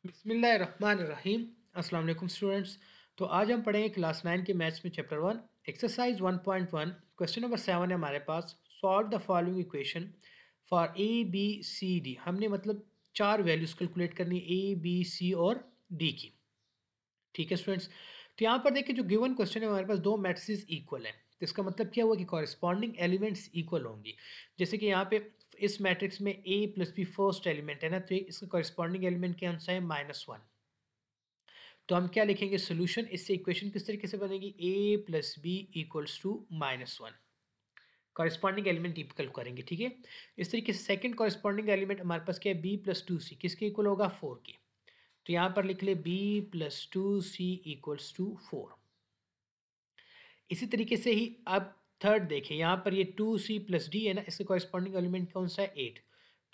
बिस्मिल्लाहिर्रहमानिर्रहीम। अस्सलाम वालेकुम स्टूडेंट्स। तो आज हम पढ़ेंगे क्लास 9 के मैथ्स में चैप्टर 1 एक्सरसाइज 1.1 क्वेश्चन नंबर 7 है हमारे पास। Solve the following equation for a b c d. हमने मतलब चार वैल्यूज कैलकुलेट करनी है ए बी सी और डी की। ठीक है स्टूडेंट्स। तो यहाँ पर देखिए जो गिवन क्वेश्चन है हमारे पास दो मैट्रिसेस इक्वल है। तो इसका मतलब क्या हुआ कि कॉरेस्पॉन्डिंग एलिमेंट्स इक्वल होंगी। जैसे कि यहाँ पे इस मैट्रिक्स में ए प्लस बी फर्स्ट एलिमेंट है ना, तो इसका कॉरेस्पॉन्डिंग एलिमेंट क्या आंसर है -1। तो हम क्या लिखेंगे सोल्यूशन, इससे इक्वेशन किस तरीके से बनेगी a plus B equals to -1। Corresponding element equal करेंगे। ठीक है, इस तरीके से सेकंड कॉरेस्पॉन्डिंग एलिमेंट हमारे पास क्या है b प्लस टू सी, किसके इक्वल होगा 4 के। तो यहाँ पर लिख ले b plus two C equals to 4। इसी तरीके से ही अब थर्ड देखें, यहाँ पर ये 2c प्लस डी है ना, इसके कॉरेस्पॉन्डिंग एलिमेंट कौन सा है 8।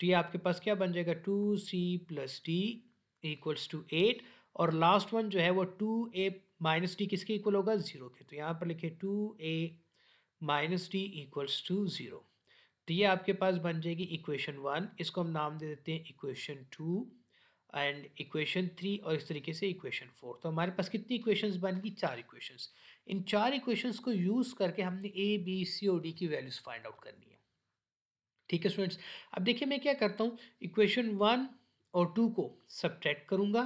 तो ये आपके पास क्या बन जाएगा 2c plus d equals to 8। और लास्ट वन जो है वो 2a माइनस डी किसके इक्वल होगा 0 के। तो यहाँ पर लिखे 2a minus D equals to 0। तो ये आपके पास बन जाएगी इक्वेशन 1, इसको हम नाम दे देते हैं इक्वेशन 2 एंड इक्वेशन 3 और इस तरीके से इक्वेशन 4। तो हमारे पास कितनी इक्वेशंस बन गई, चार इक्वेशंस। इन चार इक्वेशंस को यूज़ करके हमने ए बी सी और डी की वैल्यूज़ फाइंड आउट करनी है। ठीक है स्टूडेंट्स। अब देखिए मैं क्या करता हूँ, इक्वेशन 1 और 2 को सब्ट्रैक्ट करूँगा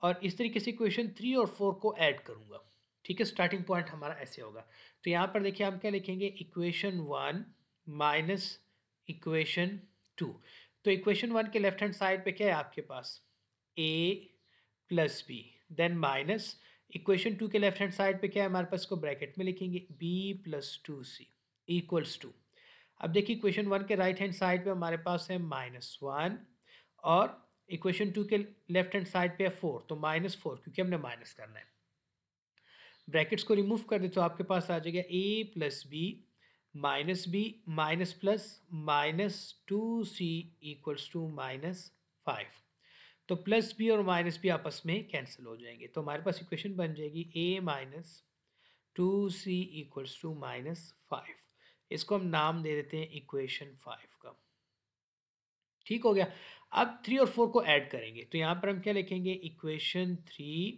और इस तरीके से इक्वेशन 3 और 4 को ऐड करूँगा। ठीक है, स्टार्टिंग पॉइंट हमारा ऐसे होगा। तो यहाँ पर देखिए हम क्या लिखेंगे इक्वेशन 1 माइनस इक्वेशन 2। तो इक्वेशन 1 के लेफ्ट हैंड साइड पे क्या है आपके पास a plus b, then minus equation 2 के लेफ्ट हैंड साइड पे क्या है हमारे पास, को ब्रैकेट में लिखेंगे B plus two C equals to. अब देखिए इक्वेशन 1 के राइट हैंड साइड पे हमारे पास है -1 और इक्वेशन 2 के लेफ्ट हैंड साइड पे है 4, तो -4 क्योंकि हमने माइनस करना है। ब्रैकेट्स को रिमूव कर दे तो आपके पास आ जाएगा a plus B minus B minus plus -2c equals to -5। तो प्लस बी और माइनस बी आपस में कैंसिल हो जाएंगे। तो हमारे पास इक्वेशन बन जाएगी a minus 2c equals to -5। इसको हम नाम दे देते हैं इक्वेशन 5 का। ठीक हो गया। अब 3 और 4 को ऐड करेंगे तो यहाँ पर हम क्या लिखेंगे इक्वेशन 3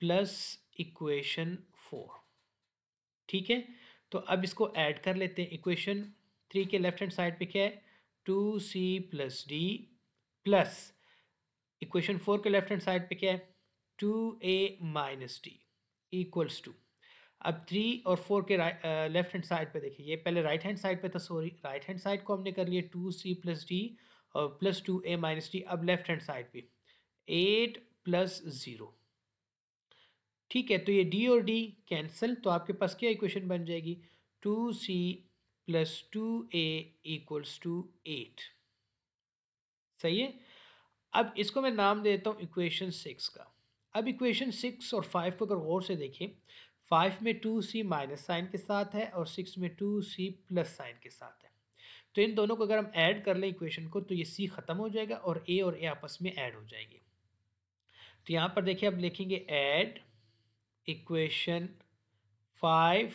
प्लस इक्वेशन 4। ठीक है, तो अब इसको ऐड कर लेते हैं। इक्वेशन 3 के लेफ्ट हैंड साइड पे क्या है 2c plus D plus equation 4 के लेफ्ट हैंड साइड पे क्या है 2a minus D equals to. अब 3 और 4 के लेफ्ट हैंड साइड पे देखिए, ये पहले राइट हैंड साइड पे था, सॉरी राइट हैंड साइड को हमने कर लिया 2c प्लस डी और प्लस 2a माइनस डी। अब लेफ्ट हैंड साइड पे 8 प्लस 0। ठीक है, तो ये डी और डी कैंसिल, तो आपके पास क्या इक्वेशन बन जाएगी 2c plus 2a equals to 8। सही है। अब इसको मैं नाम देता हूँ इक्वेशन 6 का। अब इक्वेशन 6 और 5 को अगर गौर से देखें, 5 में 2c माइनस साइन के साथ है और 6 में 2c प्लस साइन के साथ है। तो इन दोनों को अगर हम ऐड कर लें इक्वेशन को तो ये c ख़त्म हो जाएगा और a आपस में ऐड हो जाएंगे। तो यहाँ पर देखिए अब लिखेंगे ऐड इक्वेशन 5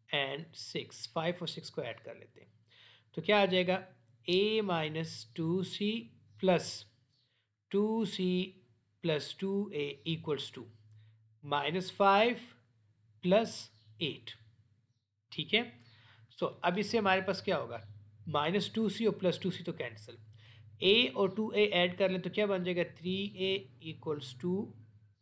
एंड 6, 5 और 6 को ऐड कर लेते हैं। तो क्या आ जाएगा a minus 2c plus 2c plus 2a equals to -5 plus 8। ठीक है, सो अब इससे हमारे पास क्या होगा -2c और +2c तो कैंसिल, a और 2a ऐड कर लें तो क्या बन जाएगा 3a इक्वल्स टू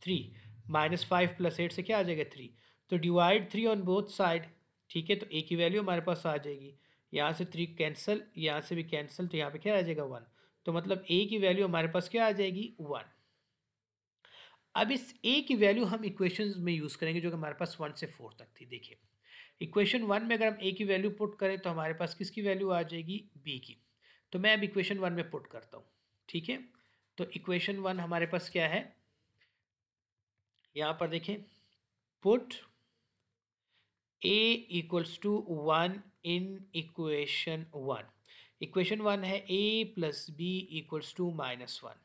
3। -5 प्लस 8 से क्या आ जाएगा 3, तो डिवाइड 3 ऑन बोथ साइड। ठीक है, तो a की वैल्यू हमारे पास आ जाएगी, यहाँ से 3 कैंसिल, यहाँ से भी कैंसिल, तो यहाँ पे क्या आ जाएगा 1। तो मतलब a की वैल्यू हमारे पास क्या आ जाएगी 1। अब इस a की वैल्यू हम इक्वेशंस में यूज़ करेंगे जो कि हमारे पास 1 से 4 तक थी। देखिए इक्वेशन 1 में अगर हम a की वैल्यू पुट करें तो हमारे पास किसकी वैल्यू आ जाएगी b की। तो मैं अब इक्वेशन 1 में पुट करता हूँ। ठीक है, तो इक्वेशन 1 हमारे पास क्या है, यहाँ पर देखें put a equals to 1 in equation 1। Equation 1 है a plus B equals to -1।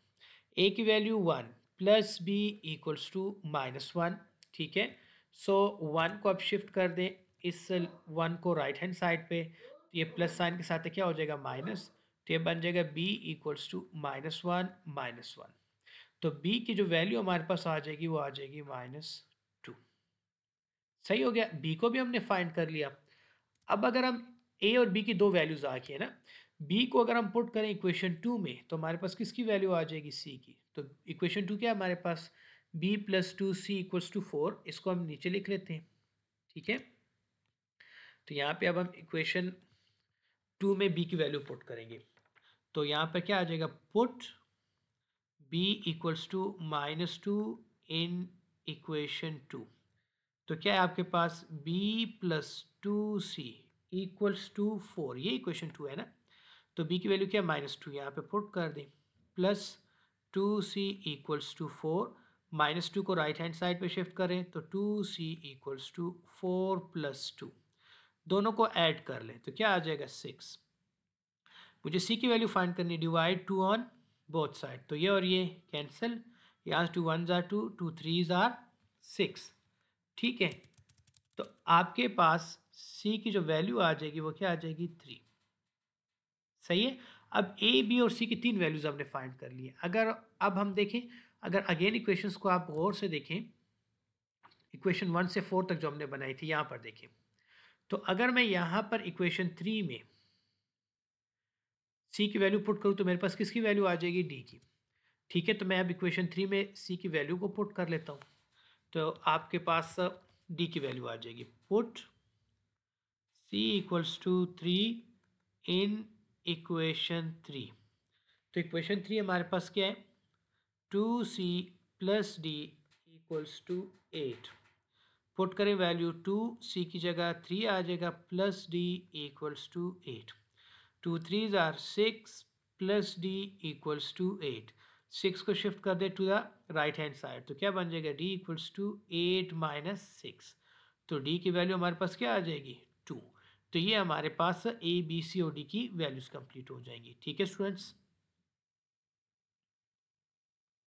a की value 1 plus B equals to -1। ठीक है, सो 1 को अब शिफ्ट कर दें इस 1 को राइट हैंड साइड पे, तो ये प्लस साइन के साथ क्या हो जाएगा माइनस, तो ये बन जाएगा b इक्वल्स टू -1 -1। तो बी की जो वैल्यू हमारे पास आ जाएगी वो आ जाएगी -2। सही हो गया, बी को भी हमने फाइंड कर लिया। अब अगर हम ए और बी की दो वैल्यूज आ गई है ना, बी को अगर हम पुट करें इक्वेशन 2 में तो हमारे पास किसकी वैल्यू आ जाएगी, सी की। तो इक्वेशन 2 क्या है हमारे पास, b plus 2c equals to 4। इसको हम नीचे लिख लेते हैं, ठीक है। तो यहाँ पे अब हम इक्वेशन 2 में बी की वैल्यू पुट करेंगे। तो यहाँ पर क्या आ जाएगा, put B equals to -2 in equation 2। तो क्या है आपके पास, b plus 2c equals to 4, ये इक्वेशन 2 है ना। तो b की वैल्यू क्या है, -2, यहाँ पे पुट कर दें, प्लस 2c इक्वल्स टू 4, -2 को राइट हैंड साइड पे शिफ्ट करें तो 2c इक्वल्स टू 4 प्लस 2, दोनों को ऐड कर लें तो क्या आ जाएगा 6। मुझे c की वैल्यू फाइंड करनी, डिवाइड 2 ऑन बोथ साइड, तो ये और ये कैंसिल, यहाँ 2 1s आर 2, 2 3s आर 6, ठीक है। तो आपके पास c की जो वैल्यू आ जाएगी वो क्या आ जाएगी, 3। सही है। अब a b और c की तीन वैल्यूज हमने फाइंड कर ली है। अगर अब हम देखें, अगर अगेन इक्वेशंस को आप गौर से देखें, इक्वेशन 1 से 4 तक जो हमने बनाई थी यहाँ पर देखें, तो अगर मैं यहाँ पर इक्वेशन 3 में c की वैल्यू पुट करूँ तो मेरे पास किसकी वैल्यू आ जाएगी, d की। ठीक है, तो मैं अब इक्वेशन 3 में c की वैल्यू को पुट कर लेता हूँ। तो आपके पास d की वैल्यू आ जाएगी, put c equals to 3 in equation 3। तो इक्वेशन 3 हमारे पास क्या है, 2c plus d equals to 8। Put करें वैल्यू 2, c की जगह 3 आ जाएगा, plus d equals to 8। 2 3s are 6 plus d equals to 8। 6 को शिफ्ट कर दे to the right hand side तो क्या बन जाएगा, d इक्वल्स टू 8 माइनस 6। तो d की वैल्यू हमारे पास क्या आ जाएगी, 2। तो ये हमारे पास a b c और d की वैल्यूज कंप्लीट हो जाएंगी। ठीक है स्टूडेंट्स।